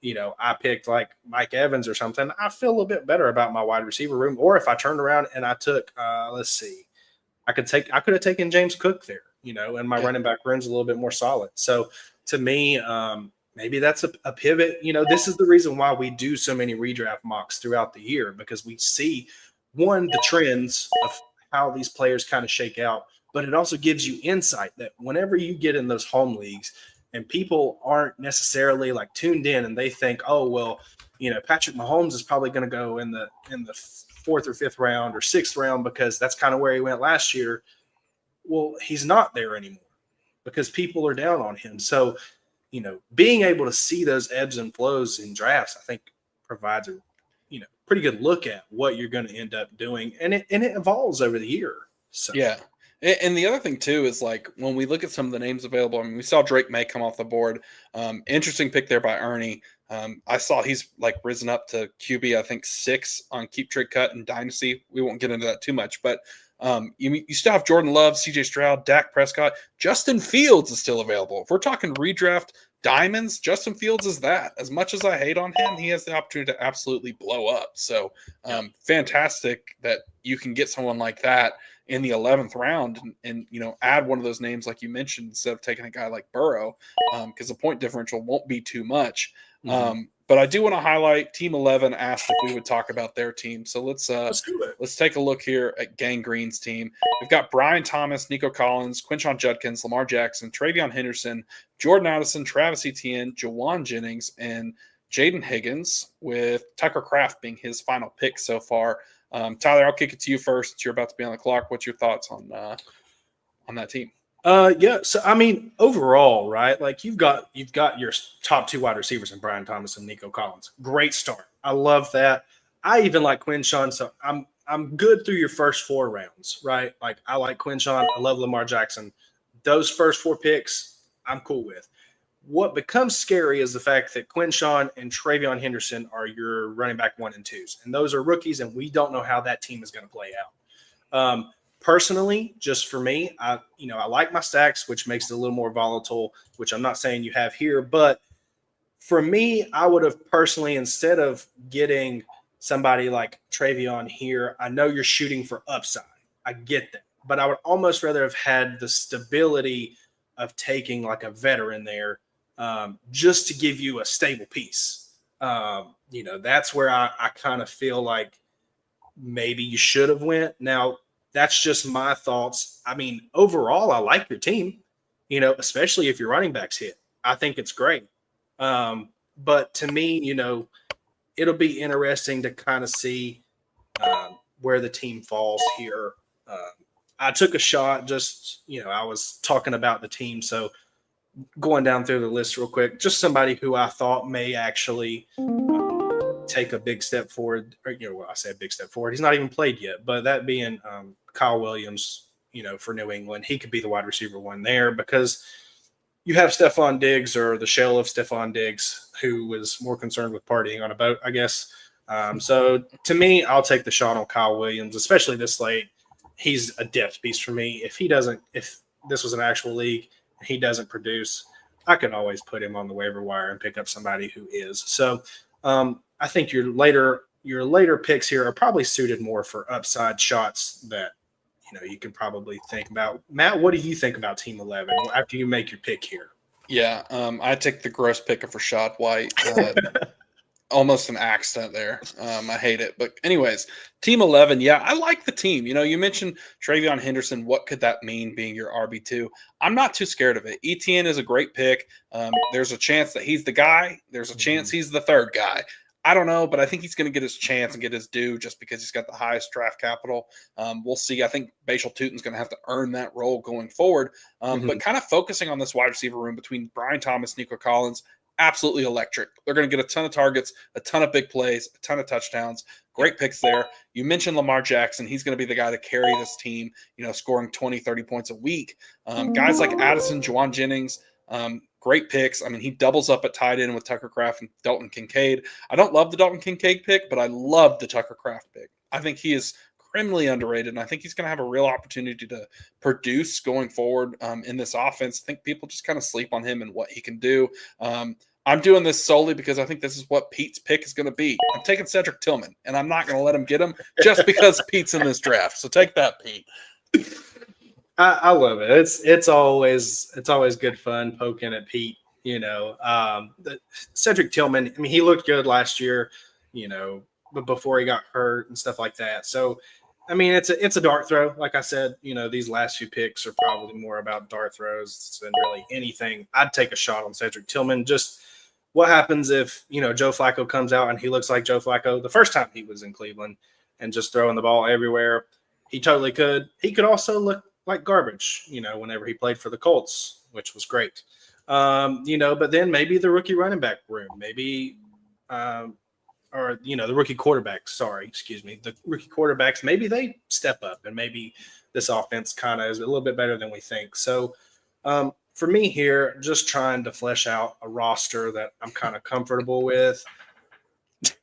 I picked like Mike Evans or something, I feel a little bit better about my wide receiver room. Or if I turned around and I took, let's see, I could have taken James Cook there, and my running back room's a little bit more solid. So to me, maybe that's a pivot. This is the reason why we do so many redraft mocks throughout the year, because we see, one, the trends of how these players kind of shake out, but it also gives you insight that whenever you get in those home leagues and people aren't necessarily like tuned in and they think, oh, well, Patrick Mahomes is probably going to go in the 4th or 5th round or 6th round because that's kind of where he went last year. Well, he's not there anymore because people are down on him. So, being able to see those ebbs and flows in drafts, I think provides a, pretty good look at what you're going to end up doing. And it evolves over the year. So, yeah. And the other thing too is like when we look at some of the names available, I mean, we saw Drake May come off the board. Interesting pick there by Ernie. I saw he's like risen up to QB, I think 6 on Keep Trade Cut and Dynasty. We won't get into that too much, but you still have Jordan Love, CJ Stroud, Dak Prescott, Justin Fields is still available. If we're talking redraft diamonds, Justin Fields is that. As much as I hate on him, he has the opportunity to absolutely blow up. So fantastic that you can get someone like that in the 11th round and add one of those names like you mentioned instead of taking a guy like Burrow, because the point differential won't be too much. But I do want to highlight Team 11 asked if we would talk about their team. So let's do it. Let's take a look here at Gang Green's team. We've got Brian Thomas, Nico Collins, Quinshon Judkins, Lamar Jackson, Travion Henderson, Jordan Addison, Travis Etienne, Jawan Jennings, and Jaden Higgins, with Tucker Kraft being his final pick so far. Tyler, I'll kick it to you first. You're about to be on the clock. What's your thoughts on that team? Yeah. So, I mean, overall, right, like you've got your top 2 wide receivers in Brian Thomas and Nico Collins. Great start. I love that. I even like Quinshon. So I'm good through your first 4 rounds, right? Like I like Quinshon. I love Lamar Jackson. Those first 4 picks, I'm cool with. What becomes scary is the fact that Quinshon and Travion Henderson are your running back 1 and 2s. And those are rookies, and we don't know how that team is going to play out. Personally, just for me, I like my stacks, which makes it a little more volatile, which I'm not saying you have here. But for me, I would have personally, instead of getting somebody like Travion here, I know you're shooting for upside. I get that. But I would almost rather have had the stability of taking like a veteran there, just to give you a stable piece. That's where I kind of feel like maybe you should have went. Now, that's just my thoughts. I mean, overall, I like your team, especially if your running backs hit. I think it's great. But to me, it'll be interesting to kind of see where the team falls here. I took a shot just, I was talking about the team. So going down through the list real quick, just somebody who I thought may actually take a big step forward. Or, I say a big step forward. He's not even played yet, but that being Kyle Williams, for New England, he could be the wide receiver 1 there because you have Stephon Diggs, or the shell of Stephon Diggs, who was more concerned with partying on a boat, I guess. So to me, I'll take the shot on Kyle Williams, especially this late. He's a depth piece for me. If this was an actual league, he doesn't produce, I can always put him on the waiver wire and pick up somebody who is. So I think your later picks here are probably suited more for upside shots that you can probably think about. Matt, what do you think about Team 11 after you make your pick here? Yeah, I take the gross pick of Rashad White. almost an accident there. I hate it. But anyways, team 11. Yeah, I like the team. You mentioned Travion Henderson. What could that mean being your RB2? I'm not too scared of it. ETN is a great pick. There's a chance that he's the guy. There's a chance he's the third guy. I don't know, but I think he's going to get his chance and get his due just because he's got the highest draft capital. We'll see. I think Bashal Tutin's going to have to earn that role going forward. But kind of focusing on this wide receiver room between Brian Thomas, Nico Collins, absolutely electric. They're going to get a ton of targets, a ton of big plays, a ton of touchdowns. Great picks there. You mentioned Lamar Jackson. He's going to be the guy to carry this team, scoring 20, 30 points a week. Guys like Addison, Juwan Jennings, great picks. I mean, he doubles up at tight end with Tucker Kraft and Dalton Kincaid. I don't love the Dalton Kincaid pick, but I love the Tucker Kraft pick. I think he is criminally underrated, and I think he's going to have a real opportunity to produce going forward in this offense. I think people just kind of sleep on him and what he can do. I'm doing this solely because I think this is what Pete's pick is going to be. I'm taking Cedric Tillman, and I'm not going to let him get him just because Pete's in this draft. So take that, Pete. I love it. It's always good fun poking at Pete. Cedric Tillman. I mean, he looked good last year. But before he got hurt and stuff like that. So, I mean, it's a dart throw. Like I said, these last few picks are probably more about dart throws than really anything. I'd take a shot on Cedric Tillman. Just what happens if, Joe Flacco comes out and he looks like Joe Flacco the first time he was in Cleveland and just throwing the ball everywhere? He totally could. He could also look like garbage, whenever he played for the Colts, which was great. But then maybe the rookie running back room, maybe the rookie quarterbacks, the rookie quarterbacks, maybe they step up and maybe this offense kind of is a little bit better than we think. So for me here, just trying to flesh out a roster that I'm kind of comfortable with.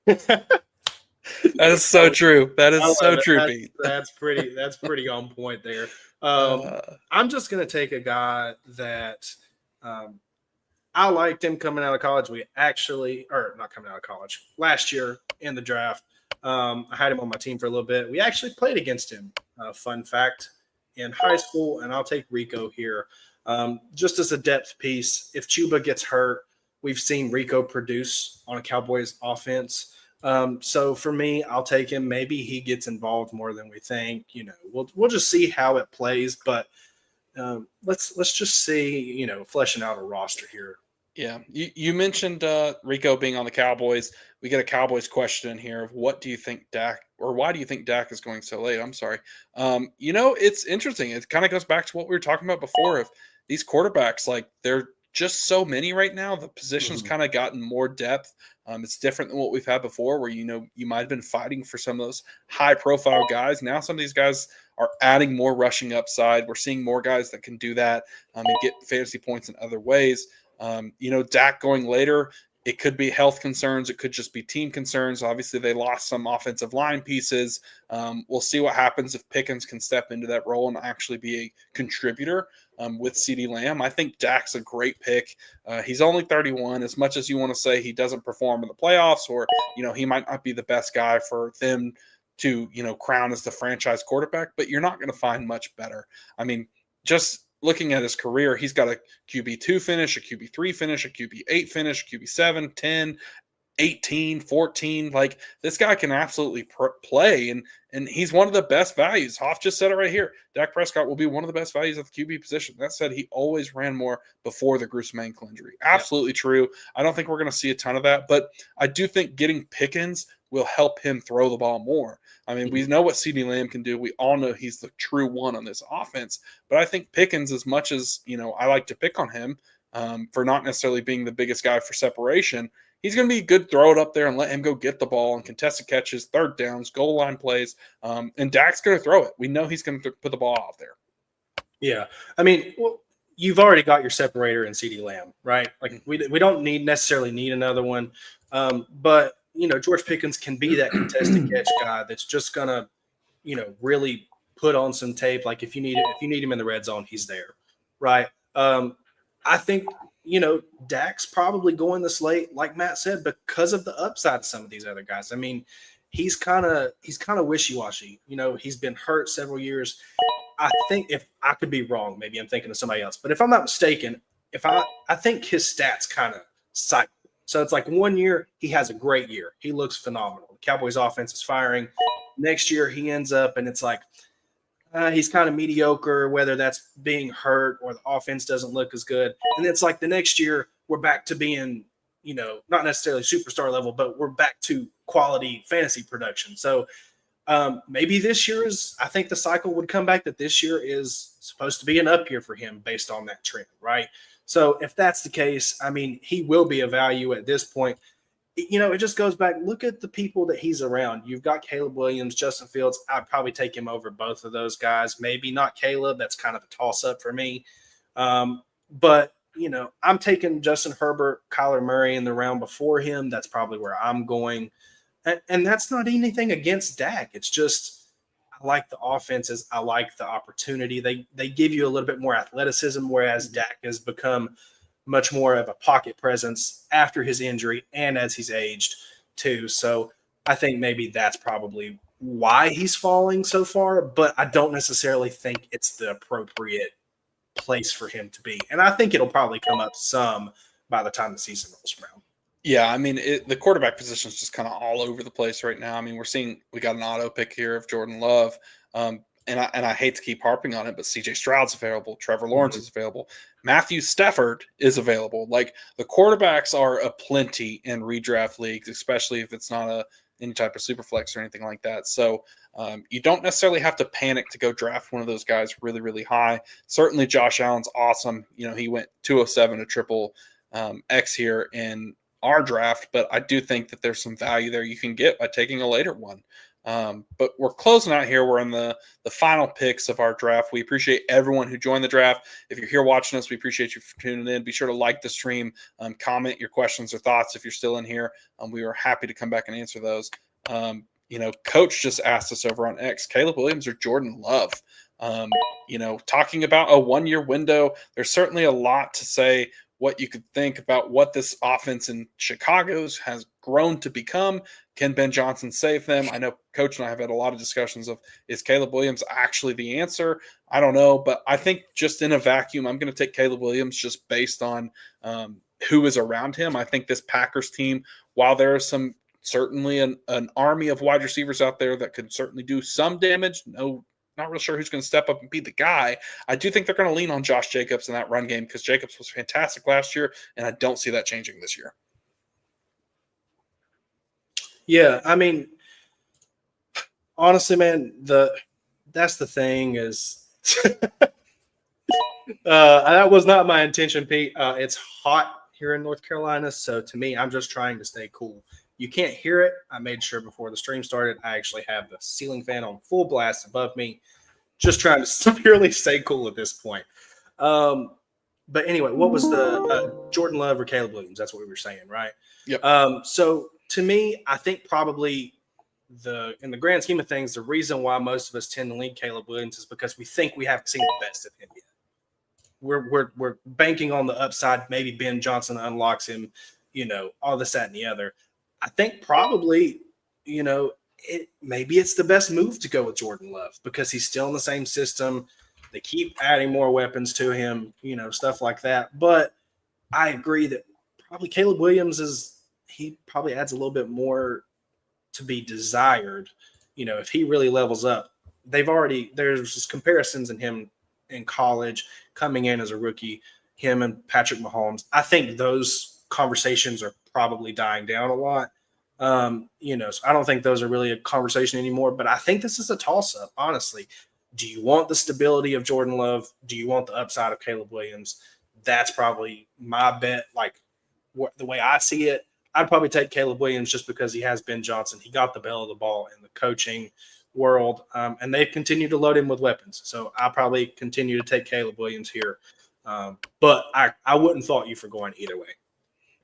That is so true. That is so true, Pete. That's pretty on point there. I'm just going to take a guy that I liked him coming out of college. Not coming out of college, last year in the draft. I had him on my team for a little bit. We actually played against him, fun fact, in high school, and I'll take Rico here. Just as a depth piece, if Chuba gets hurt, we've seen Rico produce on a Cowboys offense. So for me, I'll take him. Maybe he gets involved more than we think. We'll just see how it plays, but let's just see, fleshing out a roster here. Yeah, you mentioned Rico being on the Cowboys. We get a Cowboys question in here of what do you think Dak, or why do you think Dak is going so late? I'm sorry. It's interesting. It kind of goes back to what we were talking about before of these quarterbacks. Like, they're just so many right now. The position's kind of gotten more depth. It's different than what we've had before, where you might have been fighting for some of those high-profile guys. Now some of these guys are adding more rushing upside. We're seeing more guys that can do that and get fantasy points in other ways. Dak going later, it could be health concerns. It could just be team concerns. Obviously, they lost some offensive line pieces. We'll see what happens if Pickens can step into that role and actually be a contributor with CeeDee Lamb. I think Dak's a great pick. He's only 31. As much as you want to say he doesn't perform in the playoffs, or, he might not be the best guy for them to, crown as the franchise quarterback, but you're not going to find much better. I mean, just looking at his career, he's got a QB2 finish, a QB3 finish, a QB8 finish, QB7, 10, 18, 14. Like, this guy can absolutely play, and he's one of the best values. Hoff just said it right here. Dak Prescott will be one of the best values at the QB position. That said, he always ran more before the gruesome ankle injury. Absolutely true. I don't think we're going to see a ton of that, but I do think getting Pickens will help him throw the ball more. I mean, we know what CeeDee Lamb can do. We all know he's the true one on this offense. But I think Pickens, as much as, I like to pick on him for not necessarily being the biggest guy for separation, he's going to be good. Throw it up there and let him go get the ball and contested catches, third downs, goal line plays. And Dak's going to throw it. We know he's going to put the ball out there. Yeah. I mean, you've already got your separator in CeeDee Lamb, right? Like, we don't necessarily need another one. But George Pickens can be that contested catch guy that's just gonna, really put on some tape. Like, if you need him in the red zone, he's there, right? I think Dak's probably going this late, like Matt said, because of the upside of some of these other guys. I mean, he's kind of wishy-washy. He's been hurt several years. I think, if I could be wrong, maybe I'm thinking of somebody else, but if I'm not mistaken, I think his stats kind of cycle. So it's like 1 year, he has a great year. He looks phenomenal. The Cowboys offense is firing. Next year, he ends up, and it's like, he's kind of mediocre, whether that's being hurt or the offense doesn't look as good. And it's like the next year, we're back to being, not necessarily superstar level, but we're back to quality fantasy production. So maybe this year I think the cycle would come back that this year is supposed to be an up year for him based on that trend, right? So if that's the case, I mean, he will be a value at this point. It just goes back. Look at the people that he's around. You've got Caleb Williams, Justin Fields. I'd probably take him over both of those guys. Maybe not Caleb. That's kind of a toss-up for me. But, I'm taking Justin Herbert, Kyler Murray in the round before him. That's probably where I'm going. And that's not anything against Dak. It's just I like the offenses. I like the opportunity. They give you a little bit more athleticism, whereas Dak has become much more of a pocket presence after his injury and as he's aged too. So I think maybe that's probably why he's falling so far, but I don't necessarily think it's the appropriate place for him to be. And I think it'll probably come up some by the time the season rolls around. Yeah, I mean, the quarterback position is just kind of all over the place right now. I mean, we got an auto pick here of Jordan Love. And I hate to keep harping on it, but CJ Stroud's available. Trevor Lawrence is available. Matthew Stafford is available. Like, the quarterbacks are aplenty in redraft leagues, especially if it's not any type of super flex or anything like that. So you don't necessarily have to panic to go draft one of those guys really, really high. Certainly Josh Allen's awesome. He went 207 to triple X here in our draft, but I do think that there's some value there you can get by taking a later one. But we're closing out here. We're in the final picks of our draft. We appreciate everyone who joined the draft. If you're here watching us, we appreciate you for tuning in. Be sure to like the stream, comment your questions or thoughts if you're still in here. We are happy to come back and answer those. Coach just asked us over on X, Caleb Williams or Jordan Love? Talking about a 1 year window, there's certainly a lot to say what you could think about what this offense in Chicago's has grown to become. Can Ben Johnson save them? I know Coach and I have had a lot of discussions of, is Caleb Williams actually the answer? I don't know, but I think just in a vacuum, I'm going to take Caleb Williams just based on who is around him. I think this Packers team, while there is certainly an army of wide receivers out there that could certainly do some damage, not really sure who's going to step up and be the guy. I do think they're going to lean on Josh Jacobs in that run game because Jacobs was fantastic last year, and I don't see that changing this year. Yeah, I mean, honestly, man, that's the thing is that was not my intention, Pete. It's hot here in North Carolina, so to me, I'm just trying to stay cool. You can't hear it. I made sure before the stream started, I actually have the ceiling fan on full blast above me, just trying to purely stay cool at this point. But anyway, what was the Jordan Love or Caleb Williams? That's what we were saying, right? Yep. So to me, I think probably in the grand scheme of things, the reason why most of us tend to lean Caleb Williams is because we think we haven't seen the best of him yet. We're banking on the upside. Maybe Ben Johnson unlocks him, all this, that, and the other. I think probably, maybe it's the best move to go with Jordan Love because he's still in the same system. They keep adding more weapons to him, stuff like that. But I agree that probably Caleb Williams he probably adds a little bit more to be desired. If he really levels up, there's just comparisons in him in college coming in as a rookie, him and Patrick Mahomes. I think those conversations are probably dying down a lot. So I don't think those are really a conversation anymore, but I think this is a toss up, honestly. Do you want the stability of Jordan Love? Do you want the upside of Caleb Williams? That's probably my bet. Like the way I see it, I'd probably take Caleb Williams just because he has Ben Johnson. He got the bell of the ball in the coaching world, and they've continued to load him with weapons. So I'll probably continue to take Caleb Williams here. But I wouldn't fault you for going either way.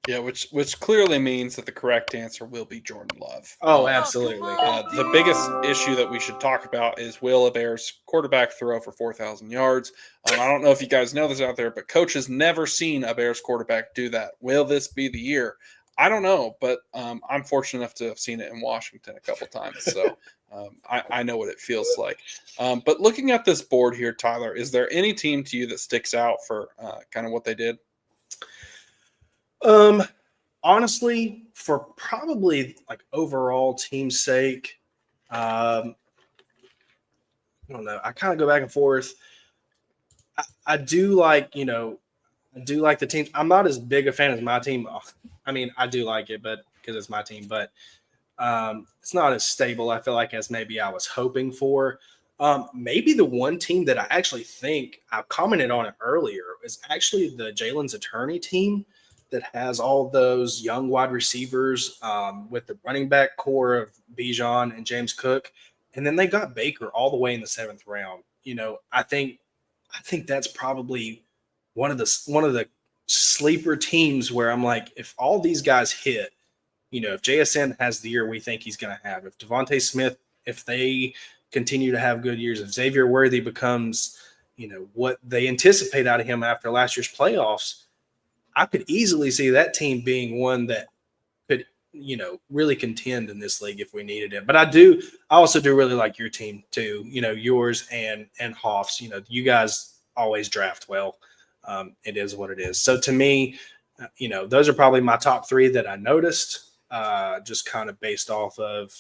Yeah, which clearly means that the correct answer will be Jordan Love. Oh, absolutely. The biggest issue that we should talk about is, will a Bears quarterback throw for 4,000 yards? I don't know if you guys know this out there, but Coach has never seen a Bears quarterback do that. Will this be the year? I don't know, but I'm fortunate enough to have seen it in Washington a couple times, so I know what it feels like. But looking at this board here, Tyler, is there any team to you that sticks out for kind of what they did? honestly, for probably like overall team sake, I don't know. I kind of go back and forth. I do like, I do like the teams. I'm not as big a fan as my team. I mean, I do like it, but because it's my team, but it's not as stable, I feel like, as maybe I was hoping for. Maybe the one team that I actually think I commented on it earlier is actually the Jalen's Attorney team that has all those young wide receivers with the running back core of Bijan and James Cook. And then they got Baker all the way in the 7th round. I think that's probably one of the sleeper teams where I'm like, if all these guys hit, if JSN has the year we think he's going to have, if Devontae Smith, if they continue to have good years, if Xavier Worthy becomes, what they anticipate out of him after last year's playoffs, I could easily see that team being one that could, really contend in this league if we needed it. But I also do really like your team too, yours and Hoff's. You guys always draft well. It is what it is. So to me, those are probably my top 3 that I noticed, just kind of based off of,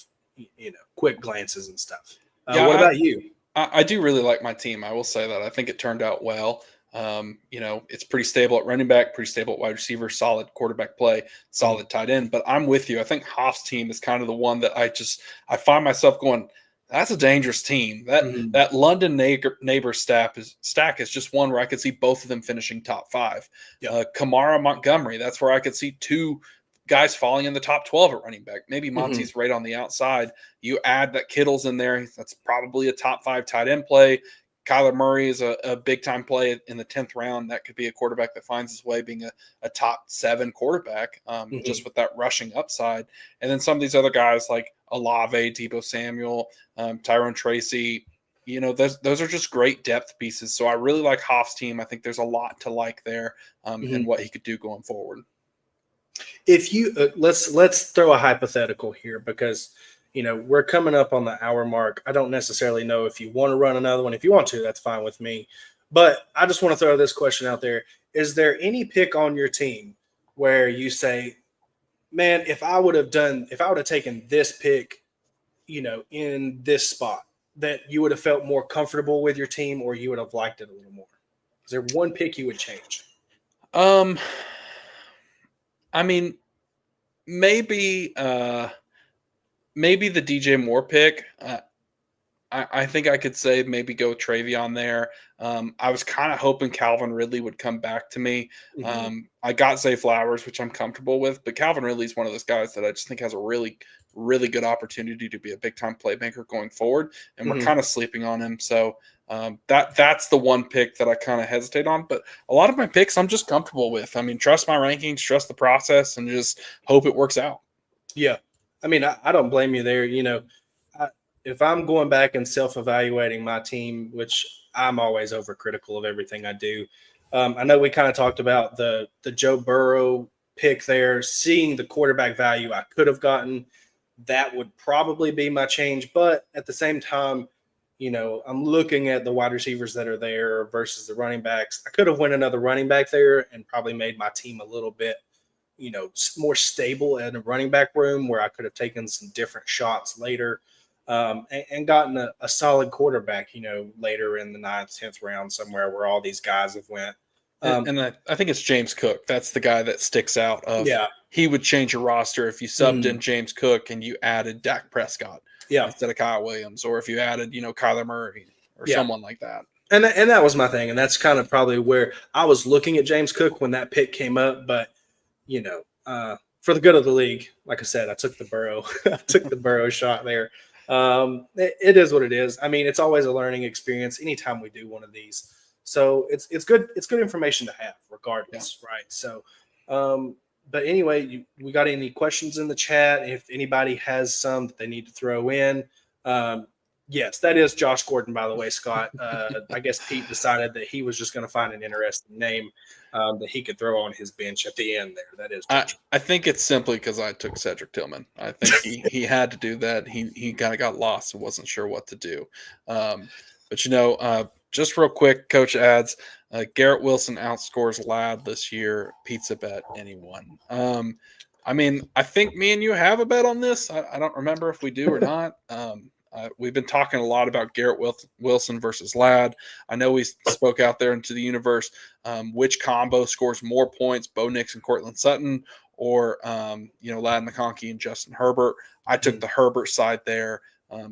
quick glances and stuff. What about you? I do really like my team. I will say that. I think it turned out well. It's pretty stable at running back, pretty stable at wide receiver, solid quarterback play, solid tight end. But I'm with you. I think Hoff's team is kind of the one that I find myself going, that's a dangerous team. That London neighbor stack is just one where I could see both of them finishing top 5. Yep. Kamara, Montgomery, that's where I could see 2 guys falling in the top 12 at running back. Maybe Monty's right on the outside. You add that Kittle's in there, that's probably a top 5 tight end play. Kyler Murray is a big-time play in the 10th round. That could be a quarterback that finds his way being a top 7 quarterback, just with that rushing upside. And then some of these other guys like Olave, Deebo Samuel, Tyrone Tracy, those are just great depth pieces. So I really like Hoff's team. I think there's a lot to like there and what he could do going forward. If you let's throw a hypothetical here because – we're coming up on the hour mark. I don't necessarily know if you want to run another one. If you want to, that's fine with me. But I just want to throw this question out there. Is there any pick on your team where you say, man, if I would have taken this pick, in this spot, that you would have felt more comfortable with your team or you would have liked it a little more? Is there one pick you would change? I mean, maybe the DJ Moore pick. I think I could say maybe go Travion there. I was kind of hoping Calvin Ridley would come back to me. I got Zay Flowers, which I'm comfortable with, but Calvin Ridley is one of those guys that I just think has a really, really good opportunity to be a big-time playmaker going forward, and we're kind of sleeping on him. So that's the one pick that I kind of hesitate on. But a lot of my picks I'm just comfortable with. I mean, trust my rankings, trust the process, and just hope it works out. Yeah. I mean, I don't blame you there. If I'm going back and self-evaluating my team, which I'm always overcritical of everything I do. I know we kind of talked about the Joe Burrow pick there, seeing the quarterback value I could have gotten. That would probably be my change. But at the same time, I'm looking at the wide receivers that are there versus the running backs. I could have went another running back there and probably made my team a little bit more stable in a running back room where I could have taken some different shots later and gotten a solid quarterback, later in the 9th, 10th round somewhere where all these guys have went. And I think it's James Cook. That's the guy that sticks out. He would change your roster if you subbed in James Cook and you added Dak Prescott instead of Kyle Williams, or if you added, Kyler Murray or someone like that. And that was my thing. And that's kind of probably where I was looking at James Cook when that pick came up. But for the good of the league, like I said, I took the Burrow shot there. It is what it is. I mean, it's always a learning experience anytime we do one of these. So it's good. It's good information to have regardless. Right. So, but anyway, we got any questions in the chat? If anybody has some that they need to throw in, yes, that is Josh Gordon, by the way, Scott. I guess Pete decided that he was just going to find an interesting name that he could throw on his bench at the end there. That is Josh. I think it's simply because I took Cedric Tillman. I think he had to do that. He kind of got lost and wasn't sure what to do. But, just real quick, Coach adds, Garrett Wilson outscores Ladd this year. Pizza bet anyone. I mean, I think me and you have a bet on this. I don't remember if we do or not. We've been talking a lot about Garrett Wilson versus Ladd. I know we spoke out there into the universe. Which combo scores more points, Bo Nix and Cortland Sutton, or Ladd McConkey and Justin Herbert? I took the Herbert side there.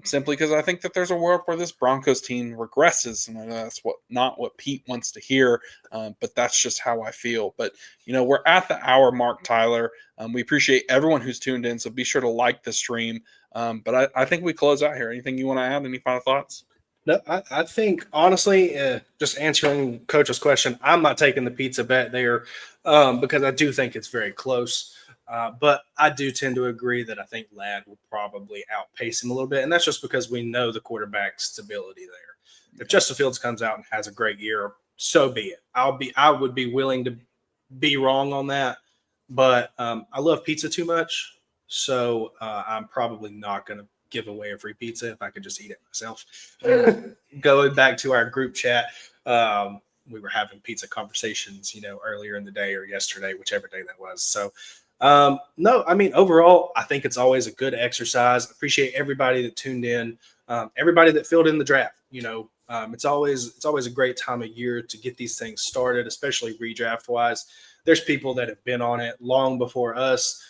Simply because I think that there's a world where this Broncos team regresses, and I know that's not what Pete wants to hear, but that's just how I feel. But we're at the hour mark, Tyler. We appreciate everyone who's tuned in, so be sure to like the stream. But I think we close out here. Anything you want to add? Any final thoughts? No, I think honestly, just answering Coach's question, I'm not taking the pizza bet there because I do think it's very close. But I do tend to agree that I think Ladd will probably outpace him a little bit, and that's just because we know the quarterback stability there. If Justin Fields comes out and has a great year, so be it. I would be willing to be wrong on that, but I love pizza too much, so I'm probably not going to give away a free pizza if I could just eat it myself. Going back to our group chat, we were having pizza conversations, earlier in the day or yesterday, whichever day that was. So. No, I mean, overall, I think it's always a good exercise. Appreciate everybody that tuned in, everybody that filled in the draft. It's always a great time of year to get these things started, especially redraft wise. There's people that have been on it long before us.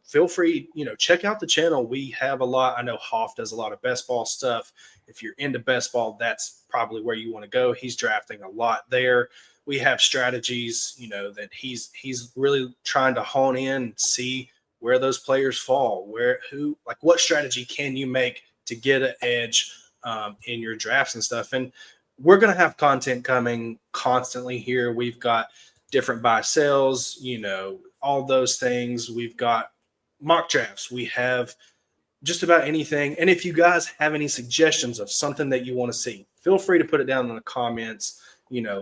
Feel free, check out the channel. We have a lot. I know Hoff does a lot of best ball stuff. If you're into best ball, that's probably where you want to go. He's drafting a lot there. We have strategies, that he's really trying to hone in and see where those players fall, what strategy can you make to get an edge in your drafts and stuff. And we're going to have content coming constantly here. We've got different buy sells, all those things. We've got mock drafts. We have just about anything. And if you guys have any suggestions of something that you want to see, feel free to put it down in the comments.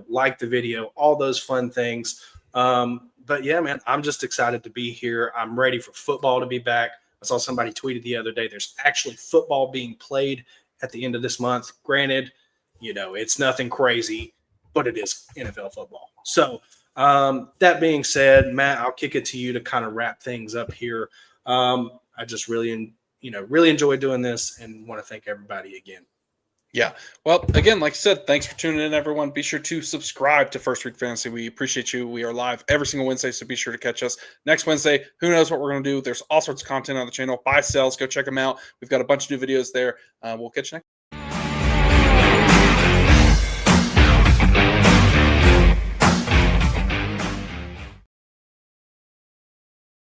Like the video, all those fun things. But yeah, man, I'm just excited to be here. I'm ready for football to be back. I saw somebody tweeted the other day, there's actually football being played at the end of this month. Granted, it's nothing crazy, but it is NFL football. So that being said, Matt, I'll kick it to you to kind of wrap things up here. I just really enjoyed doing this and want to thank everybody again. Yeah. Well, again, like I said, thanks for tuning in, everyone. Be sure to subscribe to First Week Fantasy. We appreciate you. We are live every single Wednesday, so be sure to catch us next Wednesday. Who knows what we're going to do? There's all sorts of content on the channel. Buy, sells. Go check them out. We've got a bunch of new videos there. We'll catch you next.